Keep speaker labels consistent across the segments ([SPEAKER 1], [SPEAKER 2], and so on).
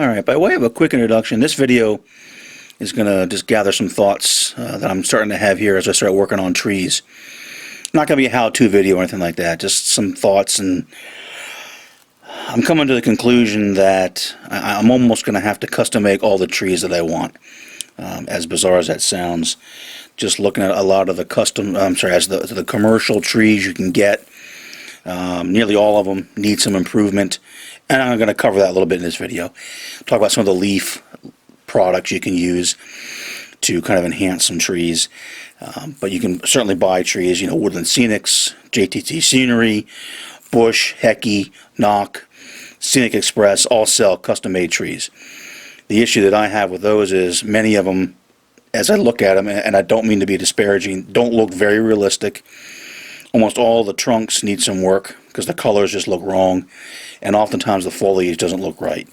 [SPEAKER 1] Alright, by way of a quick introduction, this video is going to just gather some thoughts that I'm starting to have here as I start working on trees. Not going to be a how-to video or anything like that, just some thoughts, and I'm coming to the conclusion that I'm almost going to have to custom make all the trees that I want. As bizarre as that sounds, just looking at a lot of the the commercial trees you can get, nearly all of them need some improvement, and I'm going to cover that a little bit in this video. Talk about some of the leaf products you can use to kind of enhance some trees. But you can certainly buy trees, Woodland Scenics, JTT Scenery, Bush, Hecky, Knock, Scenic Express, all sell custom-made trees. The issue that I have with those is many of them, as I look at them, and I don't mean to be disparaging, don't look very realistic. Almost all the trunks need some work because the colors just look wrong, and oftentimes the foliage doesn't look right.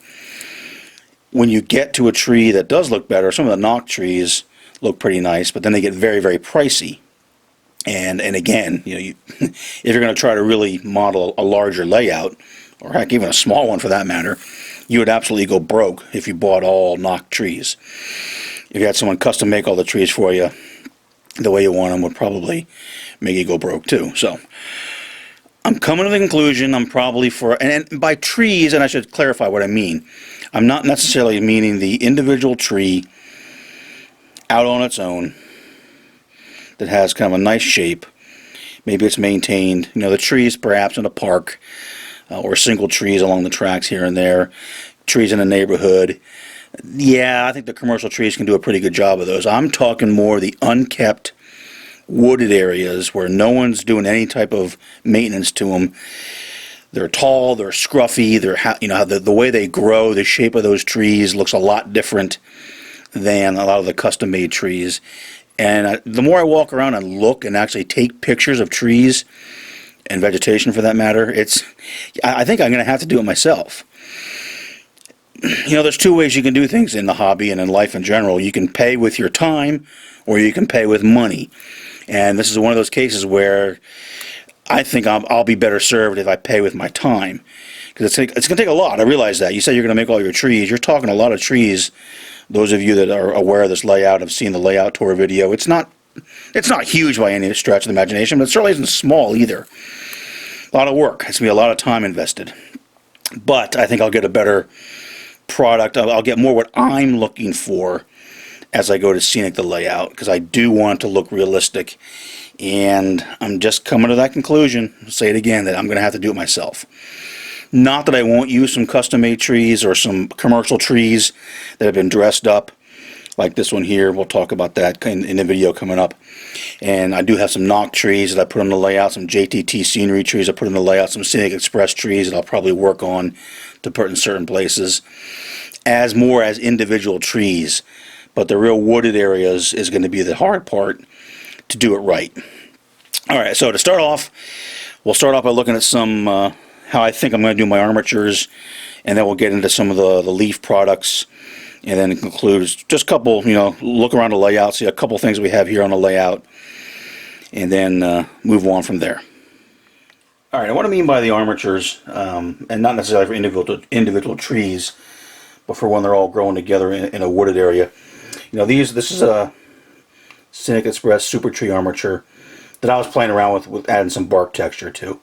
[SPEAKER 1] When you get to a tree that does look better, some of the knock trees look pretty nice, but then they get very, very pricey. And again, if you're going to try to really model a larger layout, or heck, even a small one for that matter, you would absolutely go broke if you bought all knock trees. If you had someone custom make all the trees for you the way you want them, would probably make you go broke too. So I'm coming to the conclusion I'm probably and by trees, and I should clarify what I mean, I'm not necessarily meaning the individual tree out on its own that has kind of a nice shape. Maybe it's maintained, the trees perhaps in a park, or single trees along the tracks here and there, trees in a neighborhood. Yeah, I think the commercial trees can do a pretty good job of those. I'm talking more the unkept wooded areas where no one's doing any type of maintenance to them. They're tall, they're scruffy, the way they grow, the shape of those trees looks a lot different than a lot of the custom-made trees. And the more I walk around and look and actually take pictures of trees and vegetation for that matter, I think I'm going to have to do it myself. There's two ways you can do things in the hobby and in life in general. You can pay with your time, or you can pay with money. And this is one of those cases where I think I'll be better served if I pay with my time. Because it's going to take a lot. I realize that. You say you're going to make all your trees. You're talking a lot of trees. Those of you that are aware of this layout have seen the layout tour video. It's not huge by any stretch of the imagination, but it certainly isn't small either. A lot of work. It's going to be a lot of time invested. But I think I'll get a better product. I'll get more what I'm looking for as I go to scenic the layout, because I do want it to look realistic. And I'm just coming to that conclusion, I'll say it again, that I'm going to have to do it myself. Not that I won't use some custom-made trees or some commercial trees that have been dressed up, like this one here. We'll talk about that in the video coming up. And I do have some knock trees that I put on the layout, some JTT Scenery trees I put on the layout, some Scenic Express trees that I'll probably work on to put in certain places as individual trees. But the real wooded areas is going to be the hard part to do it right. Alright, so to start off, we'll start off by looking at some how I think I'm going to do my armatures, and then we'll get into some of the leaf products, and then conclude just a couple, look around the layout, see a couple things we have here on the layout, and then move on from there. Alright, what I mean by the armatures, and not necessarily for individual trees, but for when they're all growing together in a wooded area. This is a Scenic Express Super Tree Armature that I was playing around with adding some bark texture to.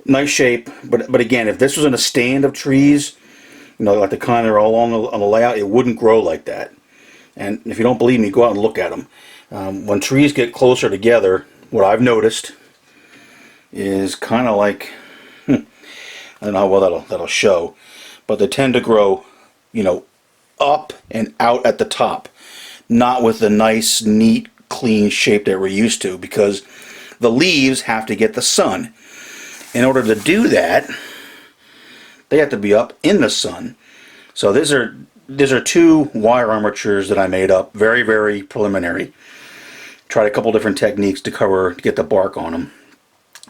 [SPEAKER 1] Nice shape, but again, if this was in a stand of trees, like the kind that are all on the layout, it wouldn't grow like that. And if you don't believe me, go out and look at them. When trees get closer together, what I've noticed is kind of like, I don't know how well that'll show, but they tend to grow, up and out at the top, not with the nice, neat, clean shape that we're used to, because the leaves have to get the sun. In order to do that, they have to be up in the sun. So these are two wire armatures that I made up, very, very preliminary. Tried a couple different techniques to get the bark on them,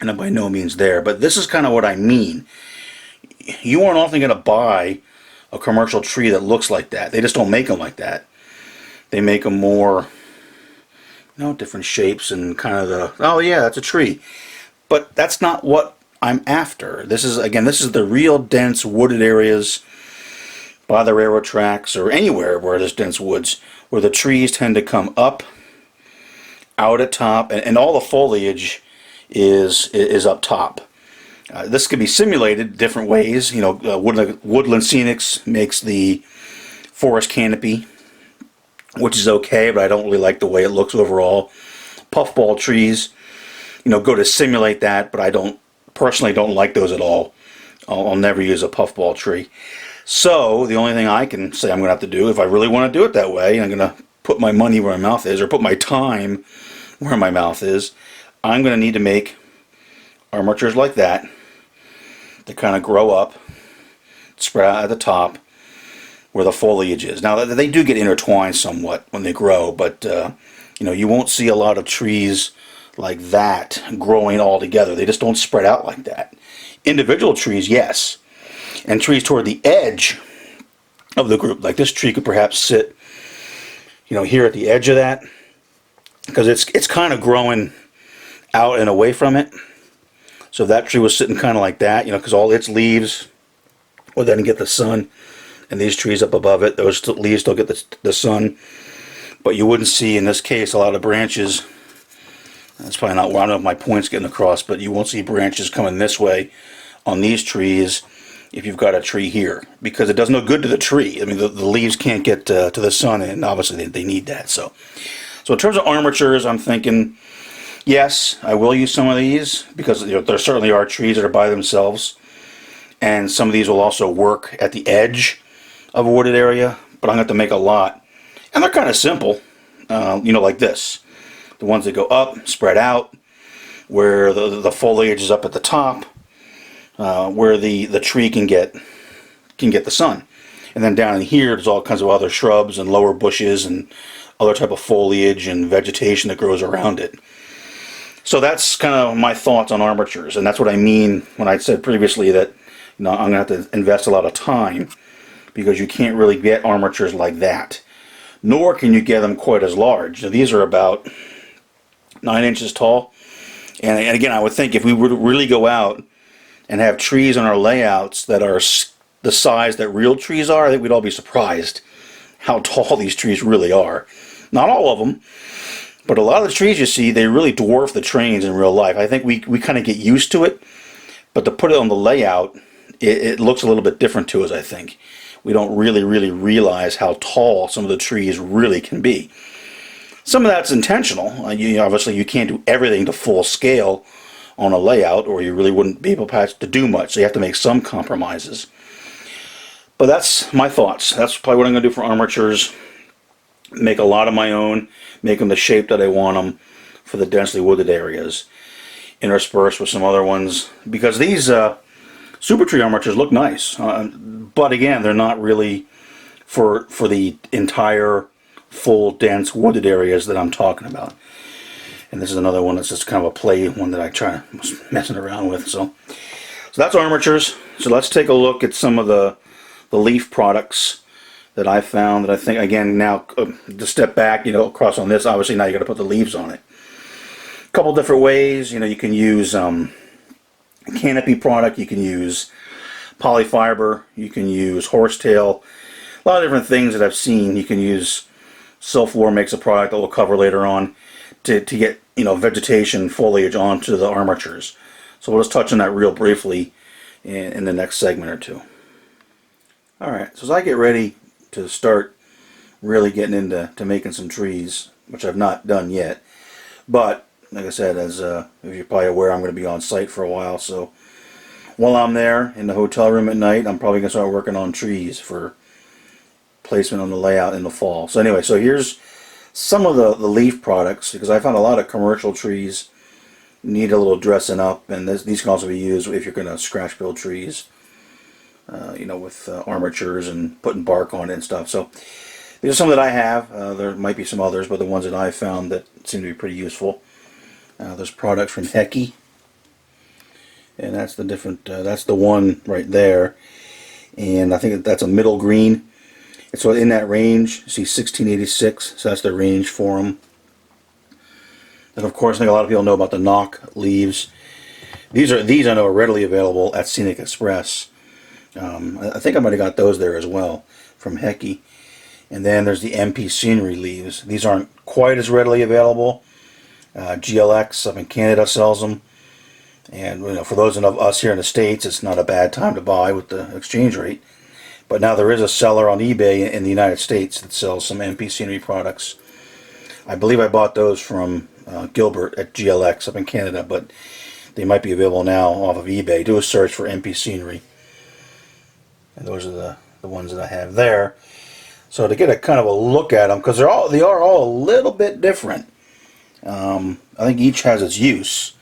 [SPEAKER 1] and I'm by no means there. But this is kind of what I mean. You aren't often going to buy a commercial tree that looks like that. They just don't make them like that. They make them more, different shapes and kind of oh yeah, that's a tree. But that's not what I'm after. This is the real dense wooded areas by the railroad tracks or anywhere where there's dense woods, where the trees tend to come up, out at top, and all the foliage is up top. This can be simulated different ways. You know, Woodland Scenics makes the forest canopy, which is okay, but I don't really like the way it looks overall. Puffball trees, you know, go to simulate that, but I personally don't like those at all. I'll never use a puffball tree. So the only thing I can say I'm going to have to do, if I really want to do it that way, I'm going to put my money where my mouth is, or put my time where my mouth is. I'm going to need to make armatures like that to kind of grow up, spread out at the top where the foliage is. Now they do get intertwined somewhat when they grow, but you know, you won't see a lot of trees like that growing all together. They just don't spread out like that. Individual trees, yes, and trees toward the edge of the group, like this tree could perhaps sit, you know, here at the edge of that, because it's kind of growing out and away from it. So if that tree was sitting kind of like that, you know, because all its leaves would then get the sun, and these trees up above it, those leaves still get the sun, but you wouldn't see in this case a lot of branches. That's probably not, I don't know if my point's getting across, but you won't see branches coming this way on these trees if you've got a tree here, because it does no good to the tree. I mean, the leaves can't get to the sun, and obviously they need that. So in terms of armatures, I'm thinking, yes, I will use some of these, because you know, there certainly are trees that are by themselves, and some of these will also work at the edge of a wooded area, but I'm going to have to make a lot. And they're kind of simple, you know, like this. The ones that go up, spread out, where the foliage is up at the top, where the tree can get the sun. And then down in here, there's all kinds of other shrubs and lower bushes and other type of foliage and vegetation that grows around it. So that's kind of my thoughts on armatures, and that's what I mean when I said previously that, you know, I'm going to have to invest a lot of time, because you can't really get armatures like that. Nor can you get them quite as large. Now, these are about 9 inches tall. And again, I would think if we were to really go out and have trees on our layouts that are the size that real trees are, I think we'd all be surprised how tall these trees really are. Not all of them, but a lot of the trees you see, they really dwarf the trains in real life. I think we kind of get used to it, but to put it on the layout, it looks a little bit different to us, I think. We don't really realize how tall some of the trees really can be. Some of that's intentional. Obviously, you can't do everything to full scale on a layout, or you really wouldn't be able to do much. So you have to make some compromises. But that's my thoughts. That's probably what I'm going to do for armatures. Make a lot of my own, make them the shape that I want them for the densely wooded areas, interspersed with some other ones, because these super tree armatures look nice, but again, they're not really for the entire full dense wooded areas that I'm talking about. And this is another one that's just kind of a play one that I was messing around with. So that's armatures. So let's take a look at some of the leaf products that I found that I think, again, now to step back, you know, across on this, obviously now you got to put the leaves on it. A couple different ways. You know, you can use canopy product, you can use polyfiber, you can use horsetail, a lot of different things that I've seen. You can use Silflor makes a product that we'll cover later on to get, you know, vegetation foliage onto the armatures. So we'll just touch on that real briefly in the next segment or two. Alright, so as I get ready to start really getting into making some trees, which I've not done yet, but like I said, as if you're probably aware, I'm going to be on site for a while, so while I'm there in the hotel room at night, I'm probably going to start working on trees for placement on the layout in the fall. So anyway, so here's some of the leaf products, because I found a lot of commercial trees need a little dressing up, and these can also be used if you're going to scratch build trees, you know, with armatures and putting bark on it and stuff. So these are some that I have. There might be some others, but the ones that I found that seem to be pretty useful. There's products from Hecky, and that's the different. That's the one right there, and I think that's a middle green. And so in that range, you see 1686. So that's the range for them. And of course, I think a lot of people know about the knock leaves. These I know are readily available at Scenic Express. I think I might have got those there as well from Hecky. And then there's the MP Scenery leaves. These aren't quite as readily available. GLX up in Canada sells them. And for those of us here in the States, it's not a bad time to buy with the exchange rate. But now there is a seller on eBay in the United States that sells some MP Scenery products. I believe I bought those from Gilbert at GLX up in Canada, but they might be available now off of eBay. Do a search for MP Scenery. And those are the ones that I have there. So to get a kind of a look at them, because they are all a little bit different. I think each has its use.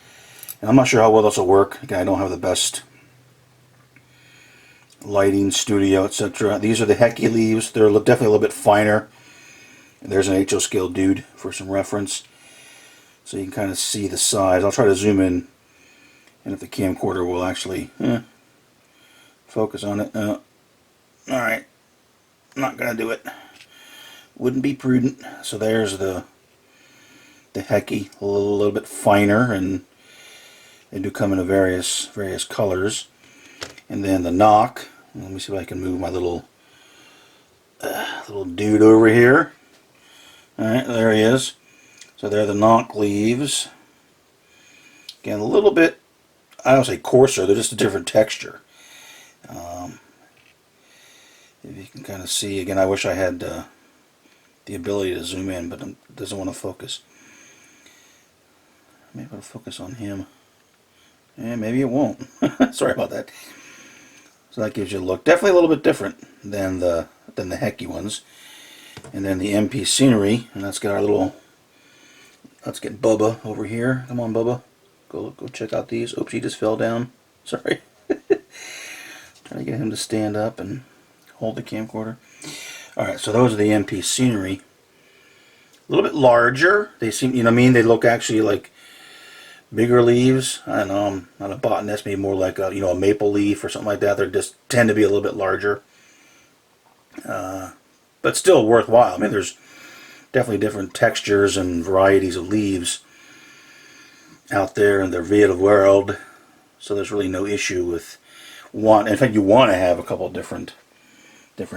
[SPEAKER 1] And I'm not sure how well this will work. Again, I don't have the best lighting, studio, etc. These are the Hecky leaves. They're definitely a little bit finer. And there's an HO scale dude for some reference. So you can kind of see the size. I'll try to zoom in, and if the camcorder will actually focus on it. Alright, not going to do it. Wouldn't be prudent. So there's the Hecky, a little bit finer, and they do come in various colors. And then the Knock. Let me see if I can move my little dude over here. Alright, there he is. So they're the Knock leaves. Again, a little bit, I don't say coarser, they're just a different texture. If you can kind of see, again, I wish I had the ability to zoom in, but it doesn't want to focus. Maybe it'll focus on him. And maybe it won't. Sorry about that. So that gives you a look. Definitely a little bit different than the Hecky ones. And then the MP Scenery, and let's get our little, let's get Bubba over here. Come on, Bubba. Go check out these. Oops, he just fell down. Sorry. Trying to get him to stand up and hold the camcorder. Alright, so those are the MP Scenery. A little bit larger. They seem, you know what I mean? They look actually like bigger leaves. I don't know, I'm not a botanist, maybe more like a, a maple leaf or something like that. They just tend to be a little bit larger. But still worthwhile. I mean, there's definitely different textures and varieties of leaves out there in the real world. So there's really no issue with one. In fact, you want to have a couple of different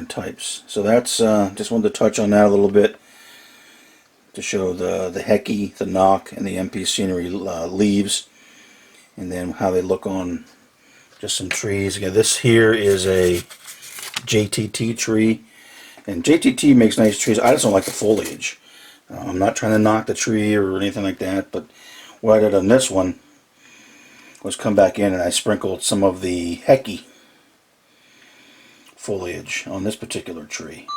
[SPEAKER 1] types. So that's just wanted to touch on that a little bit to show the Hecky, the Knock, and the MP Scenery leaves, and then how they look on just some trees. Again, this here is a JTT tree, and JTT makes nice trees. I just don't like the foliage. I'm not trying to knock the tree or anything like that, but what I did on this one was come back in and I sprinkled some of the Hecky foliage on this particular tree.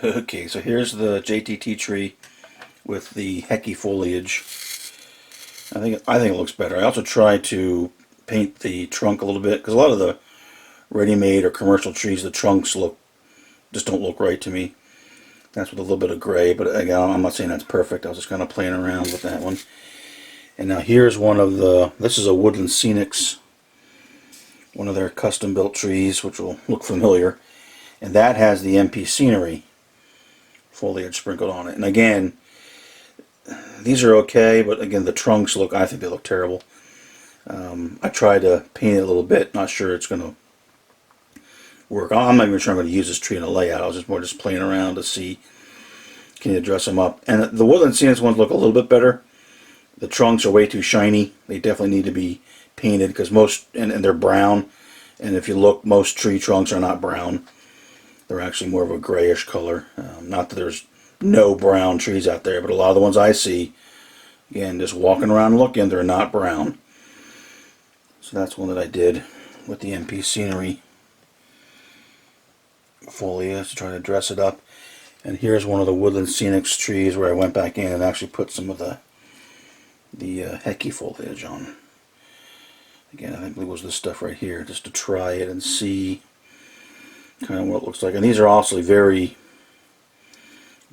[SPEAKER 1] Okay, so here's the JTT tree with the Hecky foliage. I think it looks better. I also tried to paint the trunk a little bit, because a lot of the ready-made or commercial trees, the trunks just don't look right to me. That's with a little bit of gray, but again, I'm not saying that's perfect. I was just kind of playing around with that one. And now here's one of this is a Woodland Scenics, one of their custom-built trees, which will look familiar. And that has the MP Scenery foliage sprinkled on it. And again, these are okay, but again, the trunks I think they look terrible. I tried to paint it a little bit, not sure it's going to work. I'm not even sure I'm going to use this tree in a layout. I was just playing around to see, can you dress them up. And the Woodland Scenics ones look a little bit better. The trunks are way too shiny. They definitely need to be painted, because and they're brown. And if you look, most tree trunks are not brown. They're actually more of a grayish color. Not that there's no brown trees out there, but a lot of the ones I see, again, just walking around looking, they're not brown. So that's one that I did with the MP Scenery foliage to try to dress it up. And here's one of the Woodland Scenics trees where I went back in and actually put some of the Hecky foliage on. Again, I think it was this stuff right here, just to try it and see kind of what it looks like. And these are also very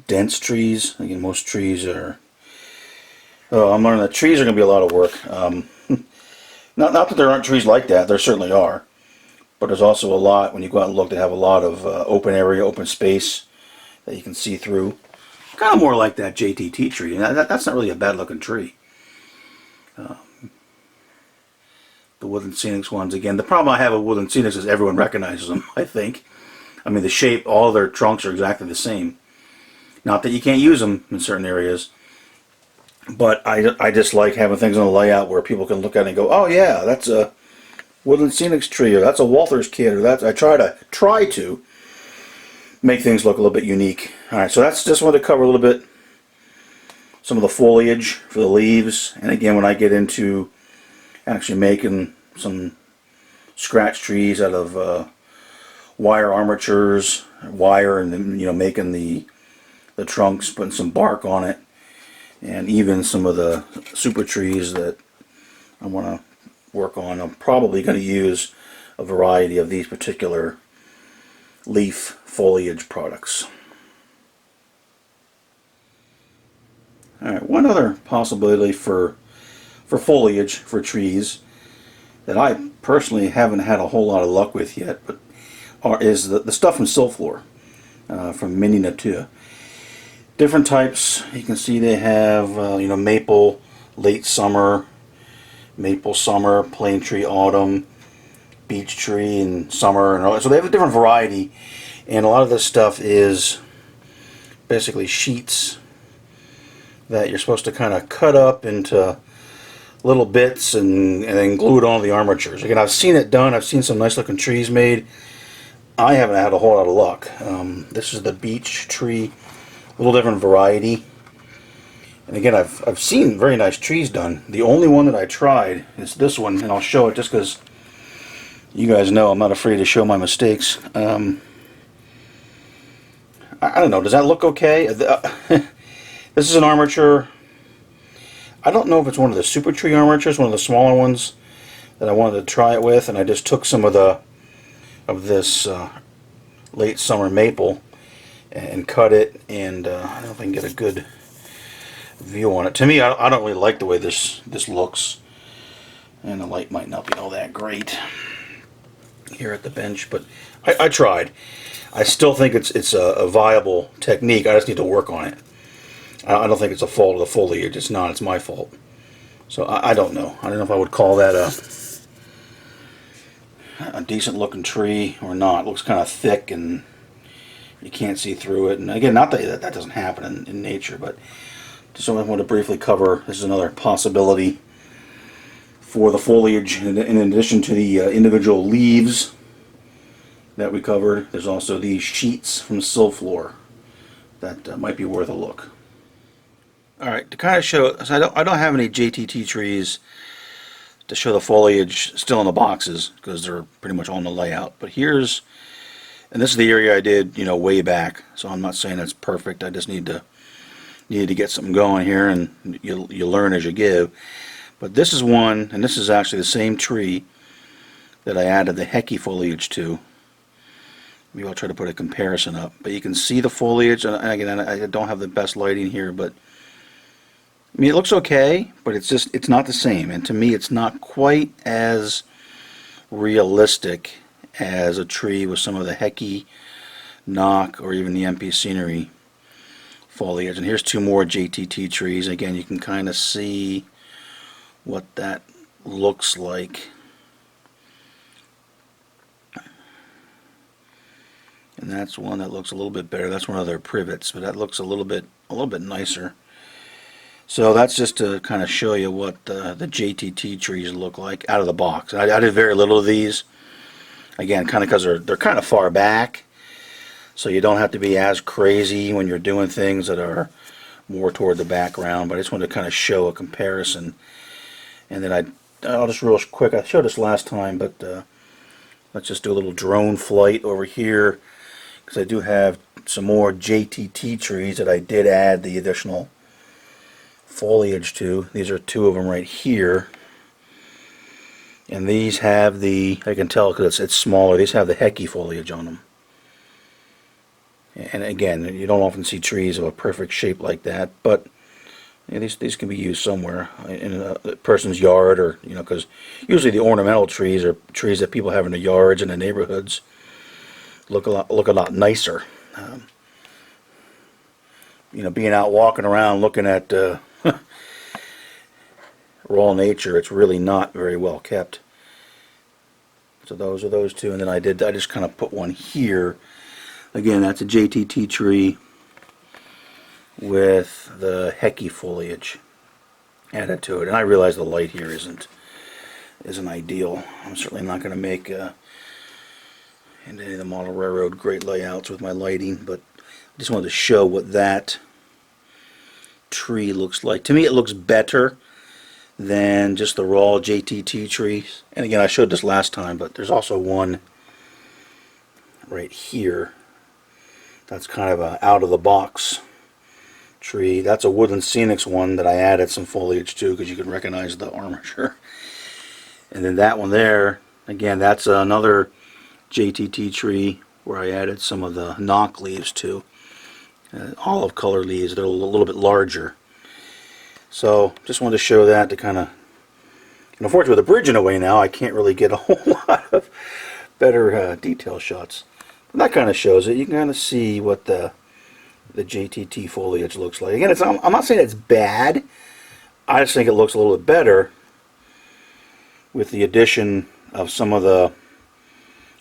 [SPEAKER 1] dense trees. Again, most trees are... Oh, I'm learning that trees are going to be a lot of work. Not that there aren't trees like that. There certainly are. But there's also a lot, when you go out and look, they have a lot of open area, open space that you can see through. Kind of more like that JTT tree. And that's not really a bad looking tree. The Woodland Scenics ones again. The problem I have with Woodland Scenics is everyone recognizes them, I think. I mean, the shape, all their trunks are exactly the same. Not that you can't use them in certain areas, but I just like having things on the layout where people can look at it and go, oh yeah, that's a Woodland Scenics tree, or that's a Walther's kid, or that's, I try to make things look a little bit unique. Alright, so that's just wanted to cover a little bit some of the foliage for the leaves, and again when I get into actually making some scratch trees out of wire armatures, wire, and then, you know, making the trunks, putting some bark on it, and even some of the super trees that I want to work on. I'm probably going to use a variety of these particular leaf foliage products. Alright, one other possibility for foliage for trees that I personally haven't had a whole lot of luck with yet, but is the stuff from Silflor, from Mini Nature. Different types. You can see they have you know, maple late summer, maple summer, plane tree autumn, beech tree in summer, and all that. So they have a different variety, and a lot of this stuff is basically sheets that you're supposed to kind of cut up into little bits and then glue it on the armatures. Again, I've seen it done. I've seen some nice looking trees made. I haven't had a whole lot of luck. This is the beech tree, a little different variety. And again, I've seen very nice trees done. The only one that I tried is this one, and I'll show it just because you guys know I'm not afraid to show my mistakes. I don't know, does that look okay? This is an armature. I don't know if it's one of the super tree armatures, one of the smaller ones that I wanted to try it with, and I just took some of this late summer maple and cut it, and I don't know if I can get a good view on it. To me, I don't really like the way this looks, and the light might not be all that great here at the bench, but I tried. I still think it's a viable technique. I just need to work on it. I don't think it's a fault of the foliage. It's not. It's my fault. So I don't know. I don't know if I would call that a decent looking tree or not. It looks kind of thick and you can't see through it. And again, not that that doesn't happen in nature, but just I want to briefly cover. This is another possibility for the foliage. In addition to the individual leaves that we covered, there's also these sheets from Silflor that might be worth a look. Alright, to kind of show, so I don't have any JTT trees to show the foliage still in the boxes because they're pretty much on the layout. But here's, and this is the area I did, you know, way back. So I'm not saying it's perfect. I just needed to get something going here, and you learn as you give. But this is one, and this is actually the same tree that I added the Hecky foliage to. Maybe I'll try to put a comparison up. But you can see the foliage, and again, I don't have the best lighting here, but I mean, it looks okay, but it's not the same. And to me, it's not quite as realistic as a tree with some of the Hecky, Knock, or even the MP Scenery foliage. And here's two more JTT trees. Again, you can kind of see what that looks like. And that's one that looks a little bit better. That's one of their privets, but that looks a little bit nicer. So that's just to kind of show you what the JTT trees look like out of the box. I did very little of these. Again, kind of because they're kind of far back, so you don't have to be as crazy when you're doing things that are more toward the background. But I just wanted to kind of show a comparison. And then I'll just real quick. I showed this last time, but let's just do a little drone flight over here because I do have some more JTT trees that I did add the additional foliage to. These are two of them right here, and these have the, I can tell because it's smaller, these have the Hecky foliage on them. And again, you don't often see trees of a perfect shape like that, but you know, these can be used somewhere in a person's yard, or you know, because usually the ornamental trees are trees that people have in their yards and the neighborhoods look a lot nicer. You know, being out walking around looking at raw nature, it's really not very well kept. So those are those two, and then I just kind of put one here. Again, that's a JTT tree with the Hecky foliage added to it. And I realize the light here isn't ideal. I'm certainly not going to make into any of the model railroad great layouts with my lighting, but I just wanted to show what that tree looks like. To me, it looks better than just the raw JTT trees. And again, I showed this last time, but there's also one right here that's kind of a out of the box tree. That's a Woodland Scenics one that I added some foliage to because you can recognize the armature. And then that one there, again, that's another JTT tree where I added some of the knock leaves to. Olive color leaves, they're a little bit larger. So just wanted to show that to kind of, and unfortunately with the bridge in the way now, I can't really get a whole lot of better detail shots. But that kind of shows it. You can kind of see what the JTT foliage looks like. Again, I'm not saying it's bad. I just think it looks a little bit better with the addition of some of the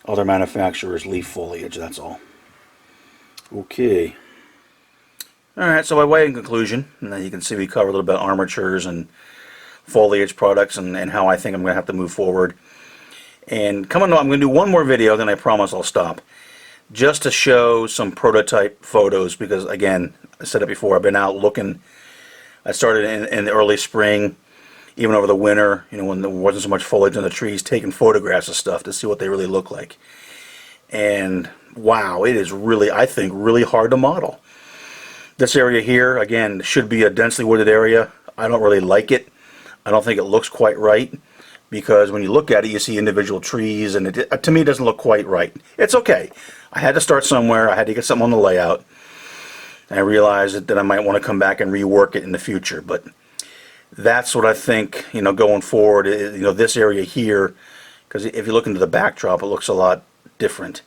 [SPEAKER 1] other manufacturers' leaf foliage, that's all. Okay. Alright, so by way of conclusion, you can see we covered a little bit of armatures and foliage products and how I think I'm going to have to move forward. And coming up, I'm going to do one more video, then I promise I'll stop. Just to show some prototype photos, because again, I said it before, I've been out looking. I started in the early spring, even over the winter, when there wasn't so much foliage on the trees, taking photographs of stuff to see what they really look like. And wow, it is really, I think, really hard to model. This area here, again, should be a densely wooded area. I don't really like it. I don't think it looks quite right, because when you look at it, you see individual trees, and to me, it doesn't look quite right. It's okay. I had to start somewhere. I had to get something on the layout. And I realized that I might want to come back and rework it in the future. But that's what I think, going forward, this area here, because if you look into the backdrop, it looks a lot different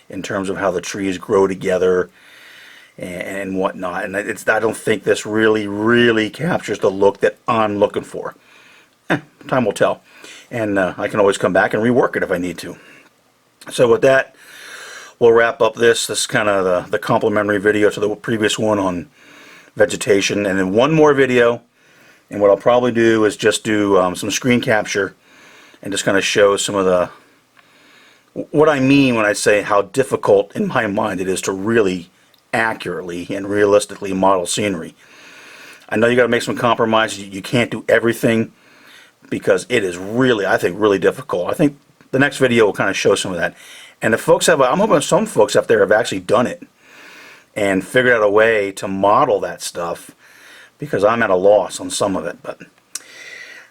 [SPEAKER 1] in terms of how the trees grow together and whatnot. And I don't think this really captures the look that I'm looking for. Time will tell. And I can always come back and rework it if I need to. So with that, we'll wrap up this kind of the complementary video to the previous one on vegetation. And then one more video. And what I'll probably do is just do some screen capture and just kind of show some of what I mean when I say how difficult in my mind it is to really accurately and realistically model scenery. I know you got to make some compromises. You can't do everything because it is really, I think, really difficult. I think the next video will kind of show some of that. And if folks I'm hoping some folks out there have actually done it and figured out a way to model that stuff, because I'm at a loss on some of it. But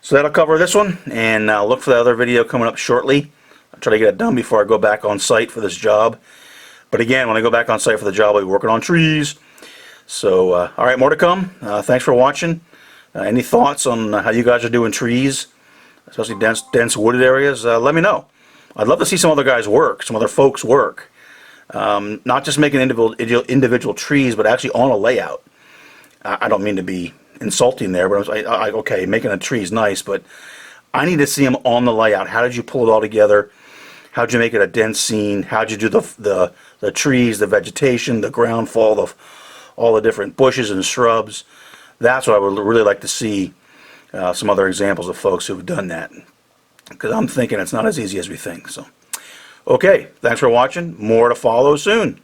[SPEAKER 1] so that'll cover this one, and look for the other video coming up shortly. I'll try to get it done before I go back on site for this job. But again, when I go back on site for the job, I'll be working on trees. So, all right, more to come. Thanks for watching. Any thoughts on how you guys are doing trees, especially dense wooded areas? Let me know. I'd love to see some other guys work, some other folks work. Not just making individual trees, but actually on a layout. I don't mean to be insulting there, but okay, making a tree is nice, but I need to see them on the layout. How did you pull it all together? How did you make it a dense scene? How did you do the trees, the vegetation, the ground fall, all the different bushes and shrubs? That's what I would really like to see, some other examples of folks who've done that, because I'm thinking it's not as easy as we think. So, okay, thanks for watching. More to follow soon.